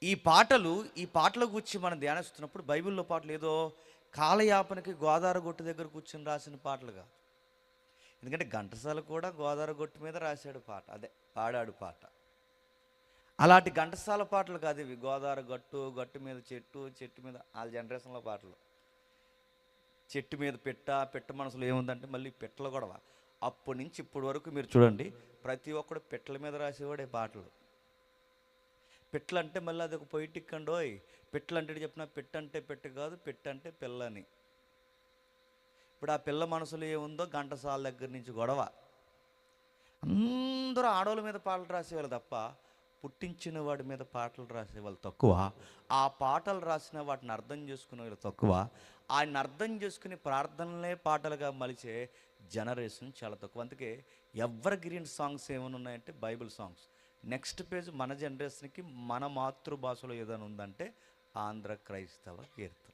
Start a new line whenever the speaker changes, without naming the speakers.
ఈ పాటలు ఈ పాటల గురించి మనం ధ్యానిస్తున్నప్పుడు బైబిల్లో పాటలు ఏదో కాలయాపనకి గోదావరి గొట్టు దగ్గర కూర్చొని రాసిన పాటలు కాదు. ఎందుకంటే ఘంటసాల కూడా గోదావరి గొట్టు మీద రాశాడు పాట, అదే పాడాడు పాట. అలాంటి ఘంటసాల పాటలు కాదు ఇవి. గోదావరి గట్టు, గట్టు మీద చెట్టు, చెట్టు మీద వాళ్ళ జనరేషన్లో పాటలు. చెట్టు మీద పెట్ట, పెట్ట మనసులో ఏముందంటే మళ్ళీ పెట్టల గొడవ. అప్పటి నుంచి ఇప్పటి వరకు మీరు చూడండి, ప్రతి ఒక్కడు పెట్టల మీద రాసేవాడే పాటలు. పెట్లు అంటే మళ్ళీ అదొక పొయిటిక్ అండోయ్. పెట్లు అంటే చెప్పిన, పెట్టంటే పెట్టు కాదు, పెట్టంటే పిల్లని. ఇప్పుడు ఆ పిల్ల మనసులో ఏముందో ఘంటసాల దగ్గర నుంచి గొడవ. అందరూ ఆడవాళ్ళ మీద పాటలు రాసేవాళ్ళు తప్ప పుట్టించిన వాడి మీద పాటలు రాసేవాళ్ళు తక్కువ. ఆ పాటలు రాసిన వాటిని అర్థం చేసుకునే వాళ్ళు తక్కువ. ఆయన అర్థం చేసుకుని ప్రార్థనలే పాటలుగా మలిచే జనరేషన్ చాలా తక్కువ. అందుకే ఎవర్ గ్రీన్ సాంగ్స్ ఏమైనా ఉన్నాయంటే బైబిల్ సాంగ్స్. నెక్స్ట్ పేజ్ మన జనరేషన్కి మన మాతృభాషలో ఏదైనా ఉందంటే ఆంధ్ర క్రైస్తవ కీర్తన.